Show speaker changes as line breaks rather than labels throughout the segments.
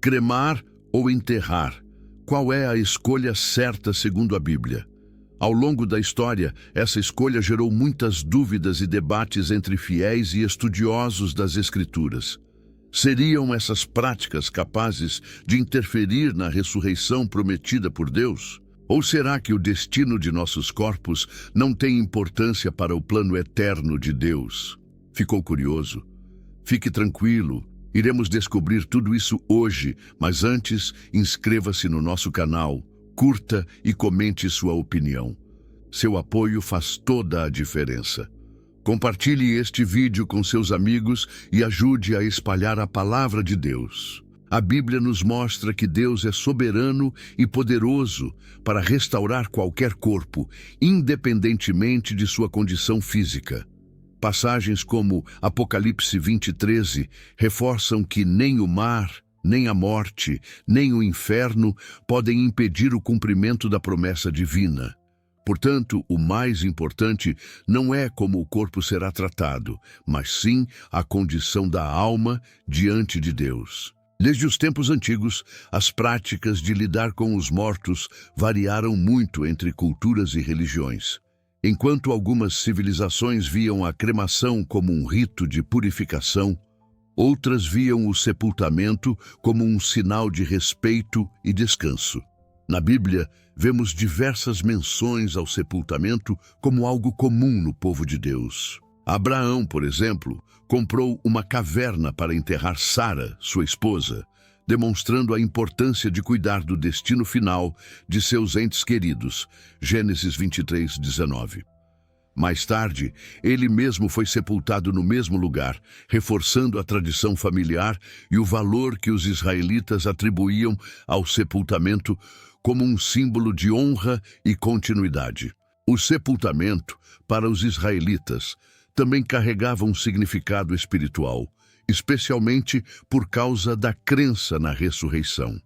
Cremar ou enterrar? Qual é a escolha certa segundo a Bíblia? Ao longo da história, essa escolha gerou muitas dúvidas e debates entre fiéis e estudiosos das Escrituras. Seriam essas práticas capazes de interferir na ressurreição prometida por Deus? Ou será que o destino de nossos corpos não tem importância para o plano eterno de Deus? Ficou curioso? Fique tranquilo, iremos descobrir tudo isso hoje, mas antes, inscreva-se no nosso canal, curta e comente sua opinião. Seu apoio faz toda a diferença. Compartilhe este vídeo com seus amigos e ajude a espalhar a palavra de Deus. A Bíblia nos mostra que Deus é soberano e poderoso para restaurar qualquer corpo, independentemente de sua condição física. Passagens como Apocalipse 20:13 reforçam que nem o mar, nem a morte, nem o inferno podem impedir o cumprimento da promessa divina. Portanto, o mais importante não é como o corpo será tratado, mas sim a condição da alma diante de Deus. Desde os tempos antigos, as práticas de lidar com os mortos variaram muito entre culturas e religiões. Enquanto algumas civilizações viam a cremação como um rito de purificação, outras viam o sepultamento como um sinal de respeito e descanso. Na Bíblia, vemos diversas menções ao sepultamento como algo comum no povo de Deus. Abraão, por exemplo, comprou uma caverna para enterrar Sara, sua esposa, demonstrando a importância de cuidar do destino final de seus entes queridos. Gênesis 23:19. Mais tarde, ele mesmo foi sepultado no mesmo lugar, reforçando a tradição familiar e o valor que os israelitas atribuíam ao sepultamento como um símbolo de honra e continuidade. O sepultamento, para os israelitas, também carregava um significado espiritual, especialmente por causa da crença na ressurreição.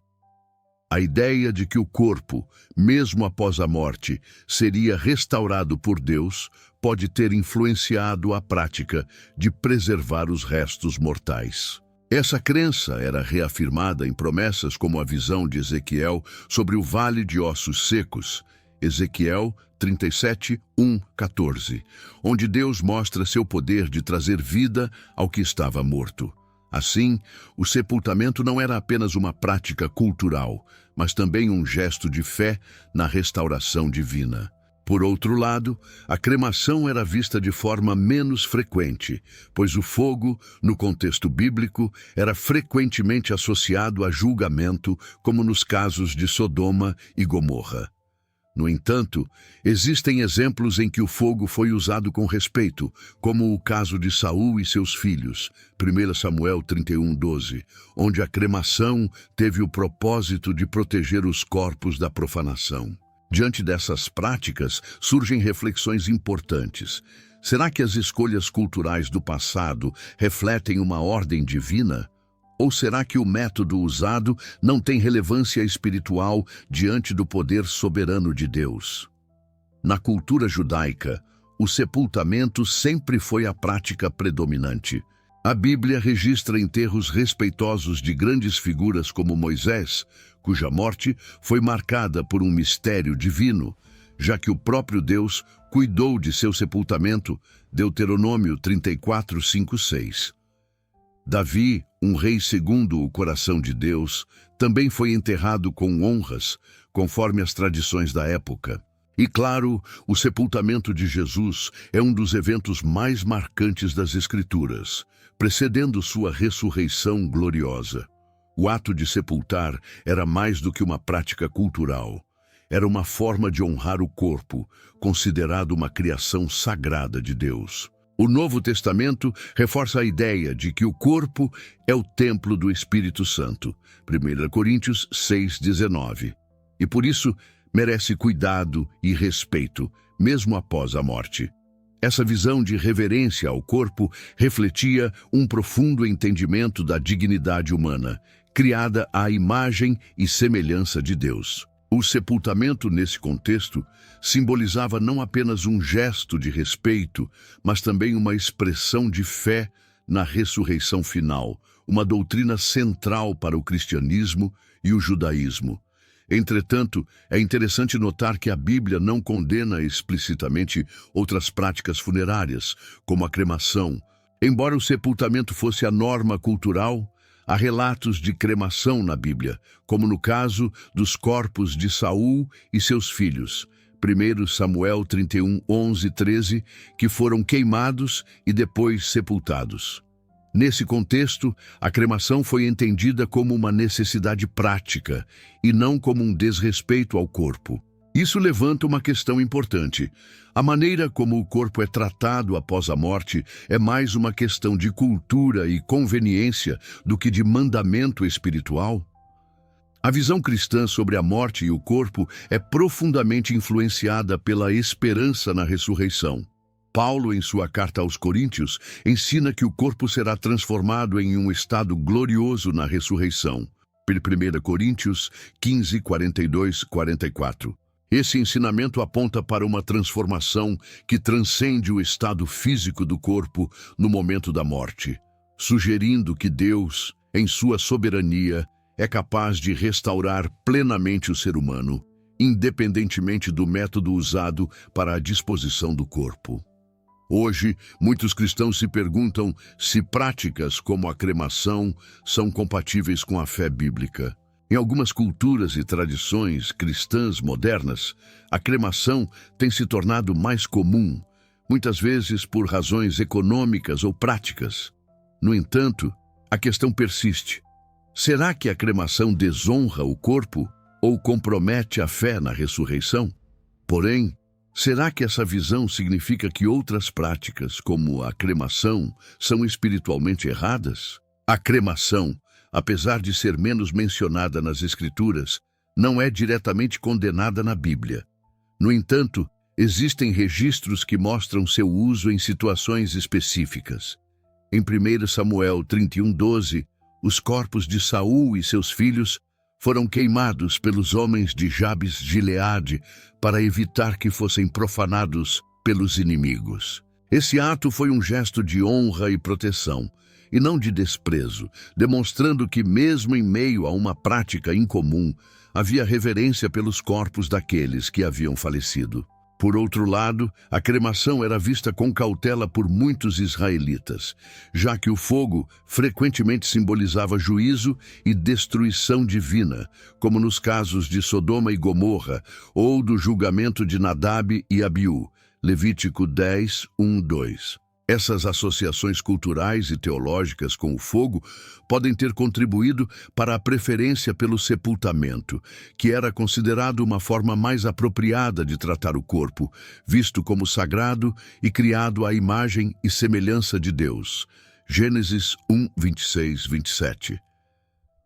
A ideia de que o corpo, mesmo após a morte, seria restaurado por Deus pode ter influenciado a prática de preservar os restos mortais. Essa crença era reafirmada em promessas como a visão de Ezequiel sobre o vale de ossos secos, Ezequiel 37:1-14, onde Deus mostra seu poder de trazer vida ao que estava morto. Assim, o sepultamento não era apenas uma prática cultural, mas também um gesto de fé na restauração divina. Por outro lado, a cremação era vista de forma menos frequente, pois o fogo, no contexto bíblico, era frequentemente associado a julgamento, como nos casos de Sodoma e Gomorra. No entanto, existem exemplos em que o fogo foi usado com respeito, como o caso de Saul e seus filhos, 1 Samuel 31:12, onde a cremação teve o propósito de proteger os corpos da profanação. Diante dessas práticas, surgem reflexões importantes. Será que as escolhas culturais do passado refletem uma ordem divina? Ou será que o método usado não tem relevância espiritual diante do poder soberano de Deus? Na cultura judaica, o sepultamento sempre foi a prática predominante. A Bíblia registra enterros respeitosos de grandes figuras como Moisés, cuja morte foi marcada por um mistério divino, já que o próprio Deus cuidou de seu sepultamento, Deuteronômio 34:5-6. Davi, um rei segundo o coração de Deus, também foi enterrado com honras, conforme as tradições da época. E claro, o sepultamento de Jesus é um dos eventos mais marcantes das Escrituras, precedendo sua ressurreição gloriosa. O ato de sepultar era mais do que uma prática cultural. Era uma forma de honrar o corpo, considerado uma criação sagrada de Deus. O Novo Testamento reforça a ideia de que o corpo é o templo do Espírito Santo, 1 Coríntios 6:19, e por isso merece cuidado e respeito, mesmo após a morte. Essa visão de reverência ao corpo refletia um profundo entendimento da dignidade humana, criada à imagem e semelhança de Deus. O sepultamento, nesse contexto, simbolizava não apenas um gesto de respeito, mas também uma expressão de fé na ressurreição final, uma doutrina central para o cristianismo e o judaísmo. Entretanto, é interessante notar que a Bíblia não condena explicitamente outras práticas funerárias, como a cremação. Embora o sepultamento fosse a norma cultural, há relatos de cremação na Bíblia, como no caso dos corpos de Saul e seus filhos. 1 Samuel 31, 11 e 13, que foram queimados e depois sepultados. Nesse contexto, a cremação foi entendida como uma necessidade prática e não como um desrespeito ao corpo. Isso levanta uma questão importante. A maneira como o corpo é tratado após a morte é mais uma questão de cultura e conveniência do que de mandamento espiritual. A visão cristã sobre a morte e o corpo é profundamente influenciada pela esperança na ressurreição. Paulo, em sua carta aos Coríntios, ensina que o corpo será transformado em um estado glorioso na ressurreição. 1 Coríntios 15, 42, 44. Esse ensinamento aponta para uma transformação que transcende o estado físico do corpo no momento da morte, sugerindo que Deus, em sua soberania, é capaz de restaurar plenamente o ser humano, independentemente do método usado para a disposição do corpo. Hoje, muitos cristãos se perguntam se práticas como a cremação são compatíveis com a fé bíblica. Em algumas culturas e tradições cristãs modernas, a cremação tem se tornado mais comum, muitas vezes por razões econômicas ou práticas. No entanto, a questão persiste. Será que a cremação desonra o corpo ou compromete a fé na ressurreição? Porém, será que essa visão significa que outras práticas, como a cremação, são espiritualmente erradas? A cremação, apesar de ser menos mencionada nas Escrituras, não é diretamente condenada na Bíblia. No entanto, existem registros que mostram seu uso em situações específicas. Em 1 Samuel 31, 12, os corpos de Saul e seus filhos foram queimados pelos homens de Jabes-Gileade para evitar que fossem profanados pelos inimigos. Esse ato foi um gesto de honra e proteção, e não de desprezo, demonstrando que mesmo em meio a uma prática incomum, havia reverência pelos corpos daqueles que haviam falecido. Por outro lado, a cremação era vista com cautela por muitos israelitas, já que o fogo frequentemente simbolizava juízo e destruição divina, como nos casos de Sodoma e Gomorra ou do julgamento de Nadab e Abiú, Levítico 10, 1, 2. Essas associações culturais e teológicas com o fogo podem ter contribuído para a preferência pelo sepultamento, que era considerado uma forma mais apropriada de tratar o corpo, visto como sagrado e criado à imagem e semelhança de Deus. Gênesis 1, 26, 27.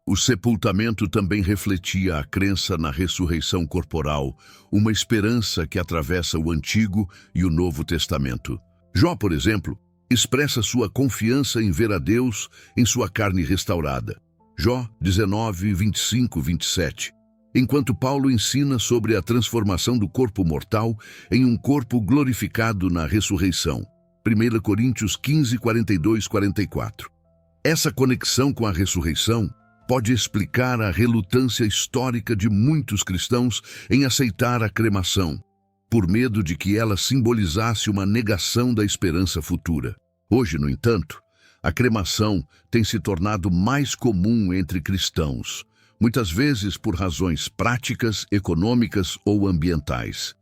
O sepultamento também refletia a crença na ressurreição corporal, uma esperança que atravessa o Antigo e o Novo Testamento. Jó, por exemplo, expressa sua confiança em ver a Deus em sua carne restaurada. Jó 19, 25, 27. Enquanto Paulo ensina sobre a transformação do corpo mortal em um corpo glorificado na ressurreição. 1 Coríntios 15, 42, 44. Essa conexão com a ressurreição pode explicar a relutância histórica de muitos cristãos em aceitar a cremação, por medo de que ela simbolizasse uma negação da esperança futura. Hoje, no entanto, a cremação tem se tornado mais comum entre cristãos, muitas vezes por razões práticas, econômicas ou ambientais.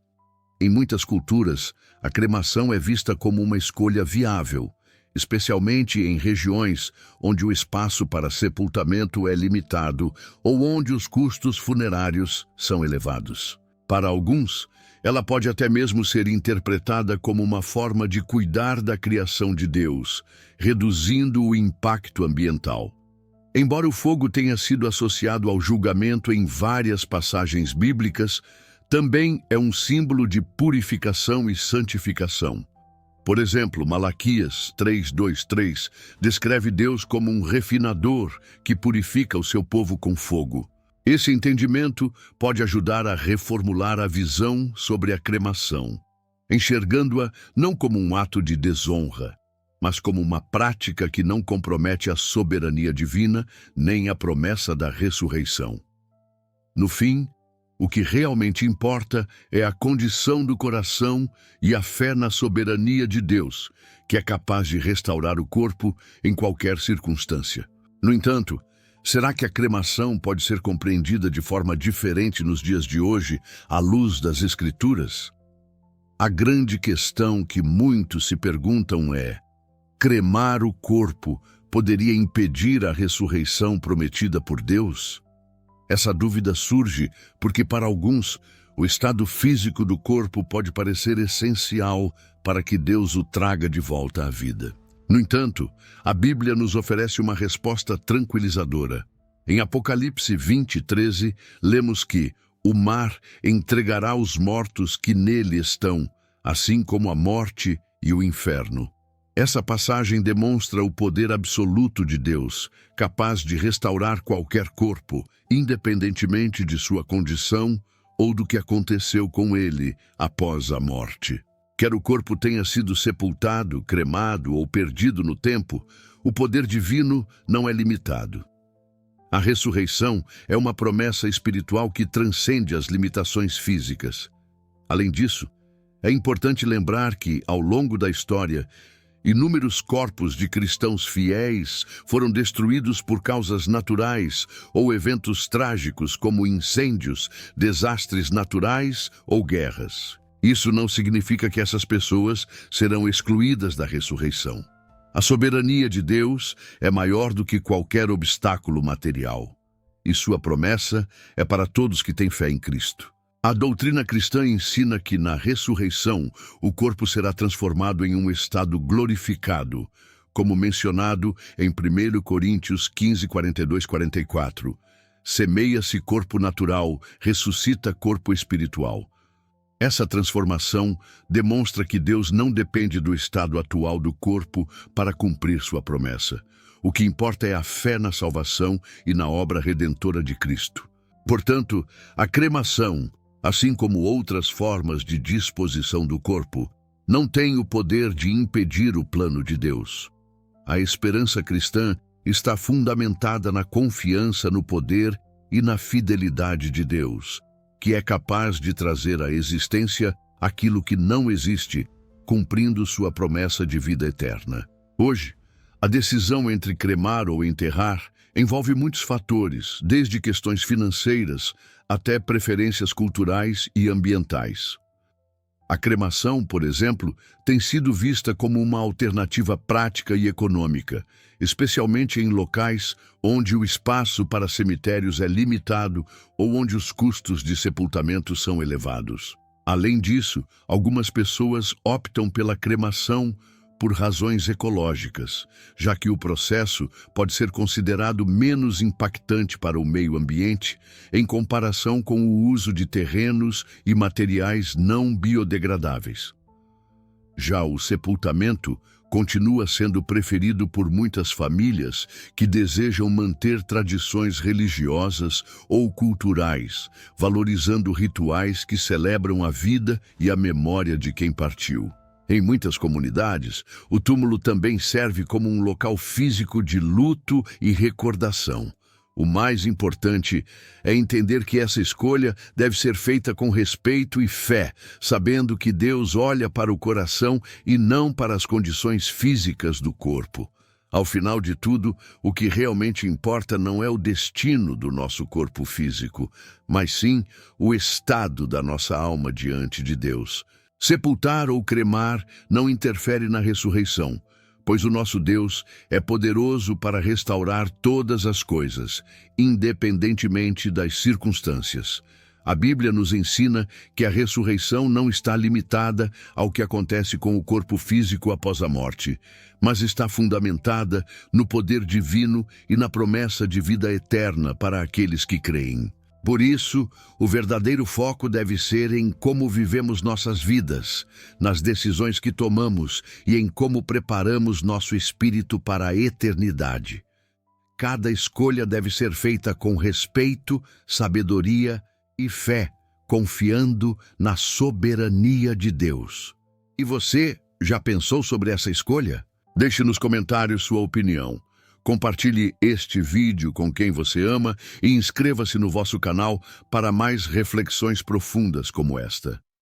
Em muitas culturas, a cremação é vista como uma escolha viável, especialmente em regiões onde o espaço para sepultamento é limitado ou onde os custos funerários são elevados. Para alguns, ela pode até mesmo ser interpretada como uma forma de cuidar da criação de Deus, reduzindo o impacto ambiental. Embora o fogo tenha sido associado ao julgamento em várias passagens bíblicas, também é um símbolo de purificação e santificação. Por exemplo, Malaquias 3:2-3 descreve Deus como um refinador que purifica o seu povo com fogo. Esse entendimento pode ajudar a reformular a visão sobre a cremação, enxergando-a não como um ato de desonra, mas como uma prática que não compromete a soberania divina nem a promessa da ressurreição. No fim, o que realmente importa é a condição do coração e a fé na soberania de Deus, que é capaz de restaurar o corpo em qualquer circunstância. No entanto, será que a cremação pode ser compreendida de forma diferente nos dias de hoje, à luz das Escrituras? A grande questão que muitos se perguntam é: cremar o corpo poderia impedir a ressurreição prometida por Deus? Essa dúvida surge porque, para alguns, o estado físico do corpo pode parecer essencial para que Deus o traga de volta à vida. No entanto, a Bíblia nos oferece uma resposta tranquilizadora. Em Apocalipse 20:13, lemos que o mar entregará os mortos que nele estão, assim como a morte e o inferno. Essa passagem demonstra o poder absoluto de Deus, capaz de restaurar qualquer corpo, independentemente de sua condição ou do que aconteceu com ele após a morte. Quer o corpo tenha sido sepultado, cremado ou perdido no tempo, o poder divino não é limitado. A ressurreição é uma promessa espiritual que transcende as limitações físicas. Além disso, é importante lembrar que, ao longo da história, inúmeros corpos de cristãos fiéis foram destruídos por causas naturais ou eventos trágicos como incêndios, desastres naturais ou guerras. Isso não significa que essas pessoas serão excluídas da ressurreição. A soberania de Deus é maior do que qualquer obstáculo material, e sua promessa é para todos que têm fé em Cristo. A doutrina cristã ensina que na ressurreição o corpo será transformado em um estado glorificado, como mencionado em 1 Coríntios 15, 42, 44. Semeia-se corpo natural, ressuscita corpo espiritual. Essa transformação demonstra que Deus não depende do estado atual do corpo para cumprir sua promessa. O que importa é a fé na salvação e na obra redentora de Cristo. Portanto, a cremação, assim como outras formas de disposição do corpo, não tem o poder de impedir o plano de Deus. A esperança cristã está fundamentada na confiança no poder e na fidelidade de Deus, que é capaz de trazer à existência aquilo que não existe, cumprindo sua promessa de vida eterna. Hoje, a decisão entre cremar ou enterrar envolve muitos fatores, desde questões financeiras até preferências culturais e ambientais. A cremação, por exemplo, tem sido vista como uma alternativa prática e econômica, especialmente em locais onde o espaço para cemitérios é limitado ou onde os custos de sepultamento são elevados. Além disso, algumas pessoas optam pela cremação por razões ecológicas, já que o processo pode ser considerado menos impactante para o meio ambiente em comparação com o uso de terrenos e materiais não biodegradáveis. Já o sepultamento continua sendo preferido por muitas famílias que desejam manter tradições religiosas ou culturais, valorizando rituais que celebram a vida e a memória de quem partiu. Em muitas comunidades, o túmulo também serve como um local físico de luto e recordação. O mais importante é entender que essa escolha deve ser feita com respeito e fé, sabendo que Deus olha para o coração e não para as condições físicas do corpo. Ao final de tudo, o que realmente importa não é o destino do nosso corpo físico, mas sim o estado da nossa alma diante de Deus. Sepultar ou cremar não interfere na ressurreição, pois o nosso Deus é poderoso para restaurar todas as coisas, independentemente das circunstâncias. A Bíblia nos ensina que a ressurreição não está limitada ao que acontece com o corpo físico após a morte, mas está fundamentada no poder divino e na promessa de vida eterna para aqueles que creem. Por isso, o verdadeiro foco deve ser em como vivemos nossas vidas, nas decisões que tomamos e em como preparamos nosso espírito para a eternidade. Cada escolha deve ser feita com respeito, sabedoria e fé, confiando na soberania de Deus. E você já pensou sobre essa escolha? Deixe nos comentários sua opinião. Compartilhe este vídeo com quem você ama e inscreva-se no vosso canal para mais reflexões profundas como esta.